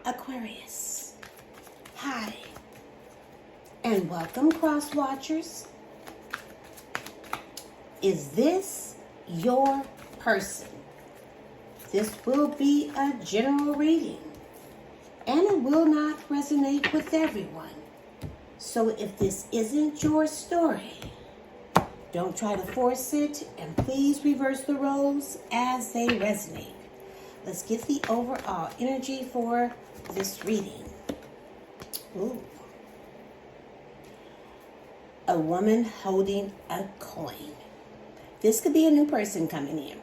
Aquarius. Hi, and welcome, cross watchers. Is this your person? This will be a general reading, and it will not resonate with everyone. So if this isn't your story, don't try to force it, and please reverse the roles as they resonate. Let's get the overall energy for this reading. Ooh. A woman holding a coin. This could be a new person coming in,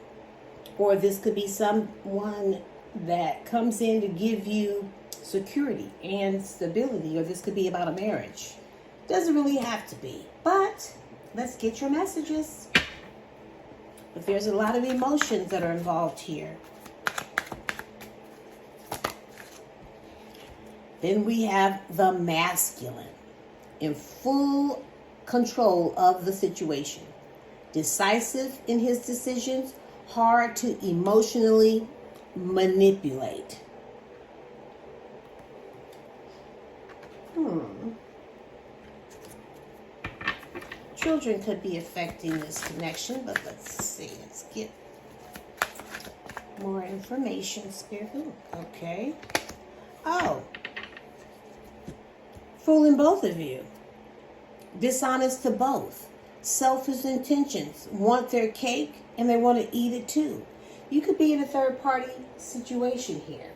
or this could be someone that comes in to give you security and stability, or this could be about a marriage. Doesn't really have to be, but let's get your messages. But there's a lot of emotions that are involved here. Then we have the masculine in full control of the situation. Decisive in his decisions, hard to emotionally manipulate. Children could be affecting this connection, but let's see. Let's get more information, Spirit. Okay. Oh. Fooling both of you. Dishonest to both. Selfish intentions. Want their cake and they want to eat it too. You could be in a third party situation here.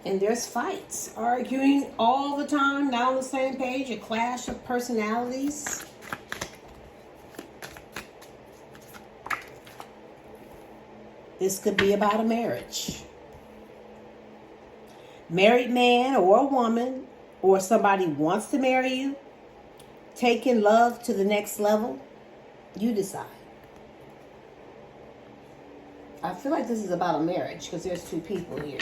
And there's fights, arguing all the time, not on the same page, a clash of personalities. This could be about a marriage. Married man or a woman, or somebody wants to marry you, taking love to the next level. You decide. I feel like this is about a marriage because there's two people here.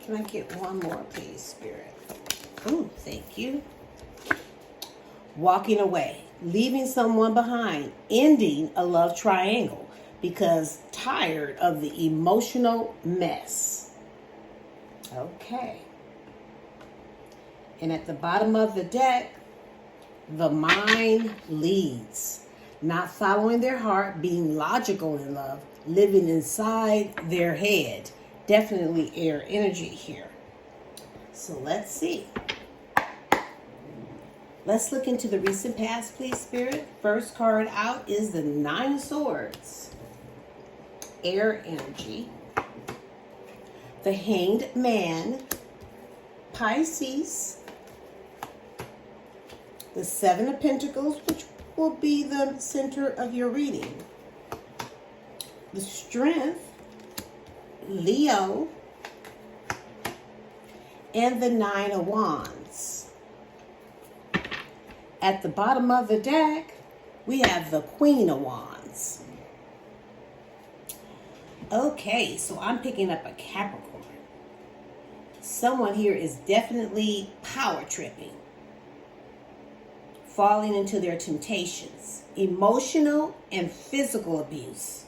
Can I get one more, please, Spirit? Oh, thank you. Walking away, leaving someone behind, ending a love triangle because tired of the emotional mess. Okay. And at the bottom of the deck, the mind leads. Not following their heart, being logical in love, living inside their head. Definitely air energy here. So let's see. Let's look into the recent past, please, Spirit. First card out is the Nine of Swords. Air energy. The Hanged Man. Pisces. The Seven of Pentacles, which will be the center of your reading. The Strength. Leo, and the Nine of Wands. At the bottom of the deck, we have the Queen of Wands. Okay, so I'm picking up a Capricorn. Someone here is definitely power tripping, falling into their temptations, emotional and physical abuse,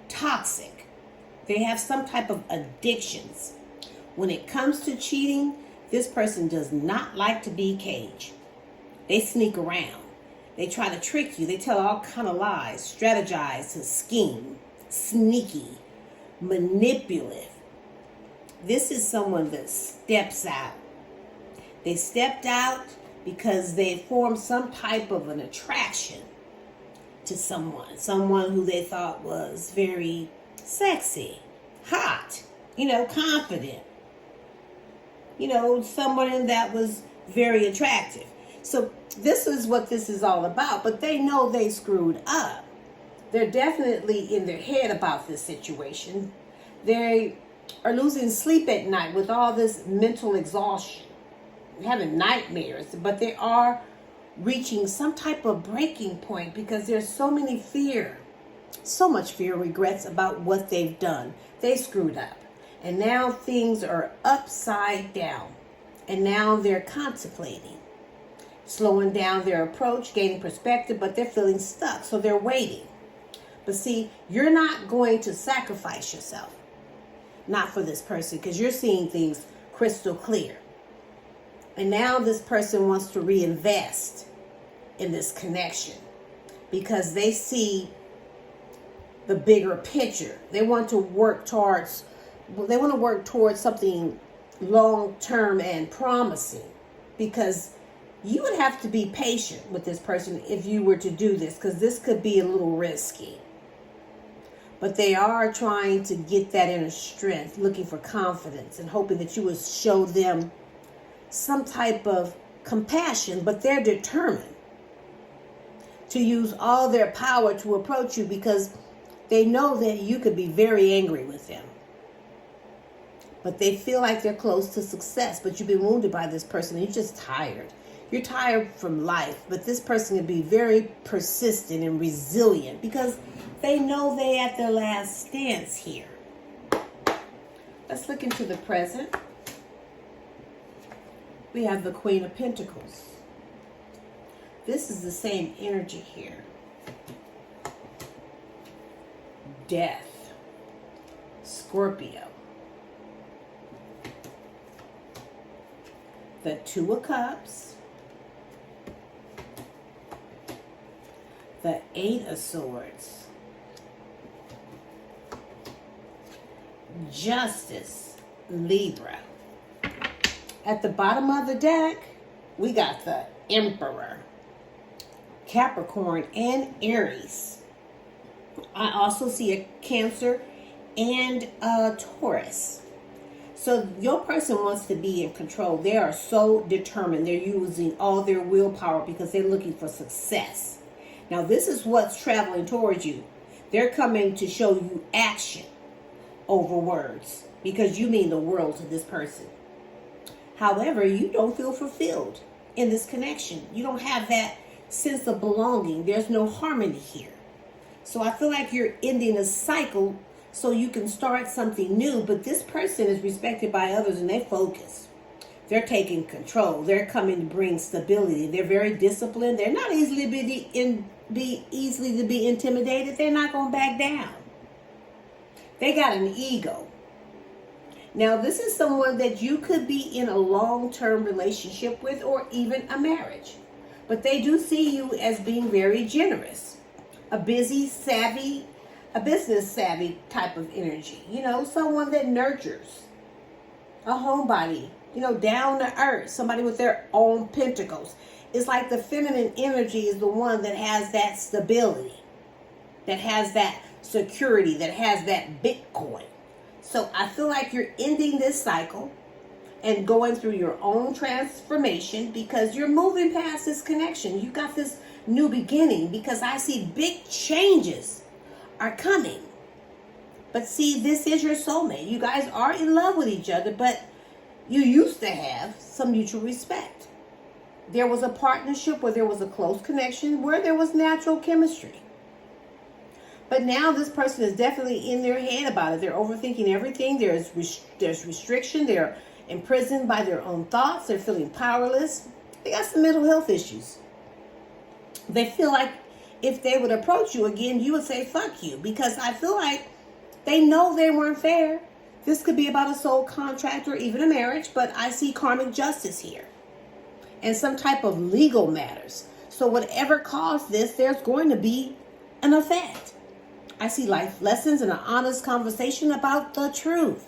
toxic. They have some type of addictions. When it comes to cheating, this person does not like to be caged. They sneak around. They try to trick you. They tell all kind of lies, strategize to scheme, sneaky, manipulative. This is someone that steps out. They stepped out because they formed some type of an attraction to someone who they thought was very sexy, hot, confident, someone that was very attractive. So this is what this is all about, but they know they screwed up. They're definitely in their head about this situation. They are losing sleep at night with all this mental exhaustion, having nightmares, but they are reaching some type of breaking point because there's so much fear, regrets about what they've done. They screwed up. And now things are upside down. And now they're contemplating, slowing down their approach, gaining perspective, but they're feeling stuck. So they're waiting. But see, you're not going to sacrifice yourself. Not for this person, because you're seeing things crystal clear. And now this person wants to reinvest in this connection because they see the bigger picture. They want to work towards something long-term and promising, because you would have to be patient with this person if you were to do this, because this could be a little risky. But they are trying to get that inner strength, looking for confidence and hoping that you will show them some type of compassion, but they're determined to use all their power to approach you because they know that you could be very angry with them. But they feel like they're close to success, but you've been wounded by this person and you're just tired. You're tired from life, but this person can be very persistent and resilient because they know they at their last stance here. Let's look into the present. We have the Queen of Pentacles. This is the same energy here. Death. Scorpio. The Two of Cups. The Eight of Swords. Justice. Libra. At the bottom of the deck, we got the Emperor, Capricorn, and Aries. I also see a Cancer and a Taurus. So your person wants to be in control. They are so determined. They're using all their willpower because they're looking for success. Now, this is what's traveling towards you. They're coming to show you action over words because you mean the world to this person. However, you don't feel fulfilled in this connection. You don't have that sense of belonging. There's no harmony here. So I feel like you're ending a cycle so you can start something new. But this person is respected by others and they focus. They're taking control. They're coming to bring stability. They're very disciplined. They're not easily to be intimidated. They're not going to back down. They got an ego. Now, this is someone that you could be in a long-term relationship with or even a marriage. But they do see you as being very generous. A business savvy type of energy. You know, someone that nurtures. A homebody. You know, down to earth. Somebody with their own pentacles. It's like the feminine energy is the one that has that stability. That has that security. That has that Bitcoin. So I feel like you're ending this cycle and going through your own transformation because you're moving past this connection. You got this new beginning because I see big changes are coming. But see, this is your soulmate. You guys are in love with each other, but you used to have some mutual respect. There was a partnership where there was a close connection, where there was natural chemistry. But now this person is definitely in their head about it. They're overthinking everything. There's restriction. They're imprisoned by their own thoughts. They're feeling powerless. They got some mental health issues. They feel like if they would approach you again, you would say, fuck you. Because I feel like they know they weren't fair. This could be about a soul contract or even a marriage. But I see karmic justice here. And some type of legal matters. So whatever caused this, there's going to be an effect. I see life lessons and an honest conversation about the truth.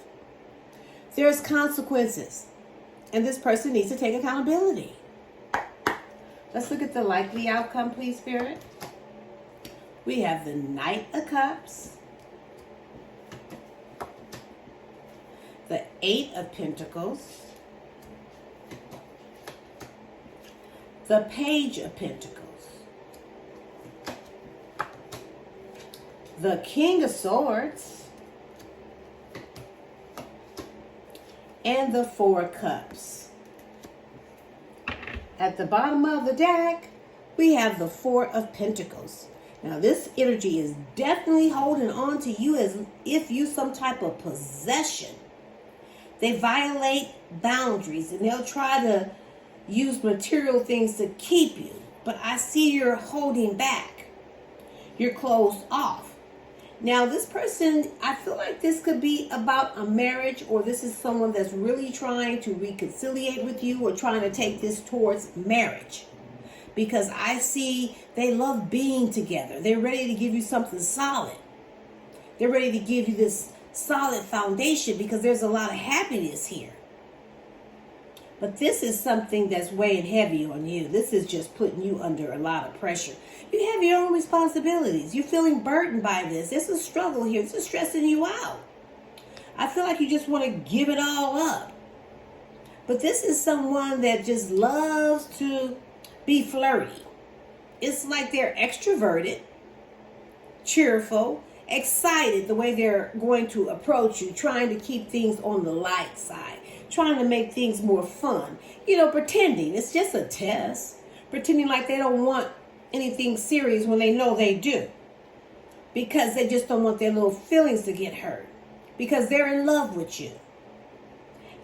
There's consequences. And this person needs to take accountability. Let's look at the likely outcome, please, Spirit. We have the Knight of Cups. The Eight of Pentacles. The Page of Pentacles. The King of Swords. And the Four of Cups. At the bottom of the deck, we have the Four of Pentacles. Now, this energy is definitely holding on to you as if you some type of possession. They violate boundaries and they'll try to use material things to keep you. But I see you're holding back. You're closed off. Now, this person, I feel like this could be about a marriage, or this is someone that's really trying to reconciliate with you or trying to take this towards marriage. Because I see they love being together. They're ready to give you something solid. They're ready to give you this solid foundation because there's a lot of happiness here. But this is something that's weighing heavy on you. This is just putting you under a lot of pressure. You have your own responsibilities. You're feeling burdened by this. There's a struggle here. This is stressing you out. I feel like you just want to give it all up. But this is someone that just loves to be flirty. It's like they're extroverted, cheerful, excited the way they're going to approach you, trying to keep things on the light side, trying to make things more fun. Pretending. It's just a test. Pretending like they don't want anything serious when they know they do. Because they just don't want their little feelings to get hurt. Because they're in love with you.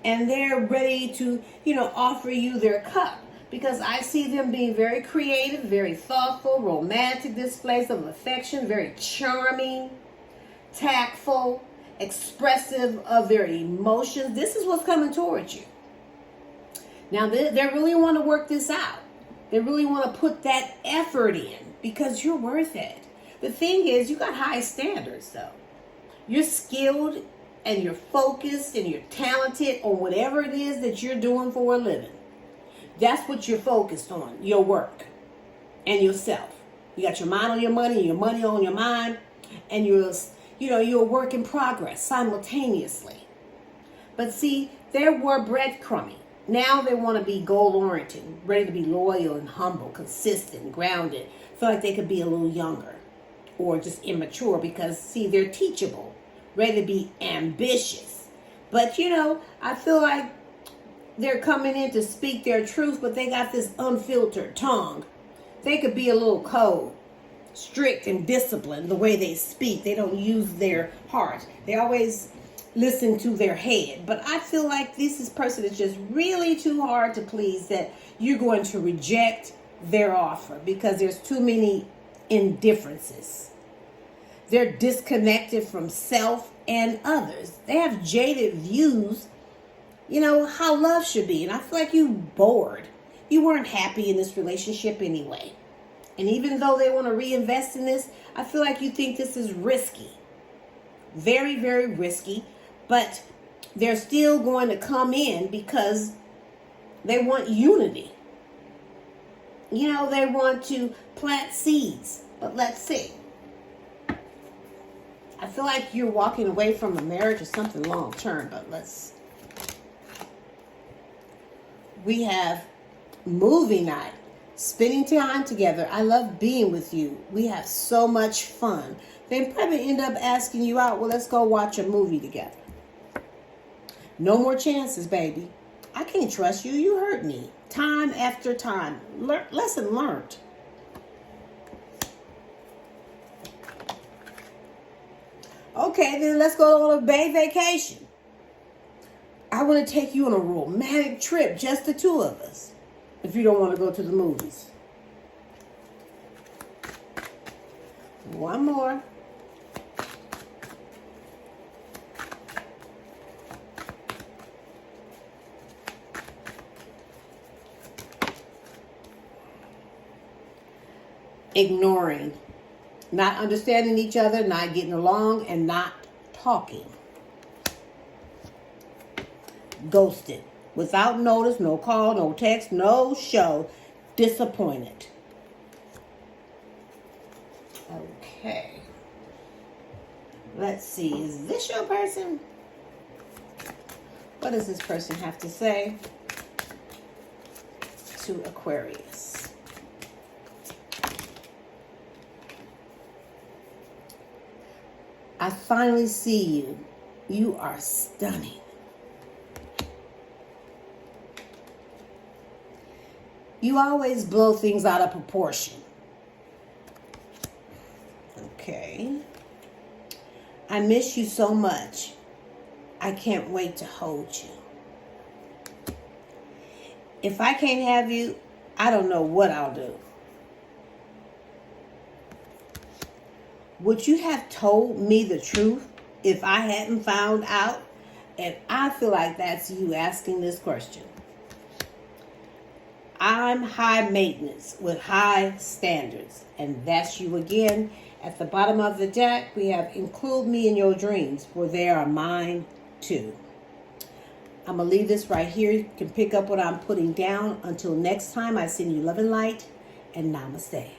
And they're ready to, offer you their cup. Because I see them being very creative, very thoughtful, romantic displays of affection, very charming, tactful, expressive of their emotions. This is what's coming towards you. Now, they really want to work this out. They really want to put that effort in because you're worth it. The thing is, you got high standards, though. You're skilled and you're focused and you're talented on whatever it is that you're doing for a living. That's what you're focused on, your work and yourself. You got your mind on your money on your mind, and you're a work in progress simultaneously. But see, they were breadcrumbing. Now they want to be goal-oriented, ready to be loyal and humble, consistent, grounded. Feel like they could be a little younger or just immature because, see, they're teachable, ready to be ambitious. But, I feel like they're coming in to speak their truth, but they got this unfiltered tongue. They could be a little cold, strict and disciplined the way they speak. They don't use their heart. They always listen to their head. But I feel like this person is just really too hard to please that you're going to reject their offer because there's too many indifferences. They're disconnected from self and others. They have jaded views, how love should be. And I feel like you're bored. You weren't happy in this relationship anyway. And even though they want to reinvest in this, I feel like you think this is risky. Very, very risky. But they're still going to come in because they want unity. They want to plant seeds. But let's see. I feel like you're walking away from a marriage or something long term. But we have movie night. Spending time together. I love being with you. We have so much fun. They probably end up asking you out. Well, let's go watch a movie together. No more chances, baby. I can't trust you. You hurt me. Time after time. Lesson learned. Okay, then let's go on a Bay vacation. I want to take you on a romantic trip, just the two of us. If you don't want to go to the movies. One more. Ignoring. Not understanding each other, not getting along, and not talking. Ghosted. Without notice, no call, no text, no show. Disappointed. Okay. Let's see. Is this your person? What does this person have to say to Aquarius? I finally see you. You are stunning. You always blow things out of proportion. Okay. I miss you so much. I can't wait to hold you. If I can't have you, I don't know what I'll do. Would you have told me the truth if I hadn't found out? And I feel like that's you asking this question. I'm high maintenance with high standards. And that's you again. At the bottom of the deck, we have include me in your dreams, for they are mine too. I'm going to leave this right here. You can pick up what I'm putting down. Until next time, I send you love and light, and namaste.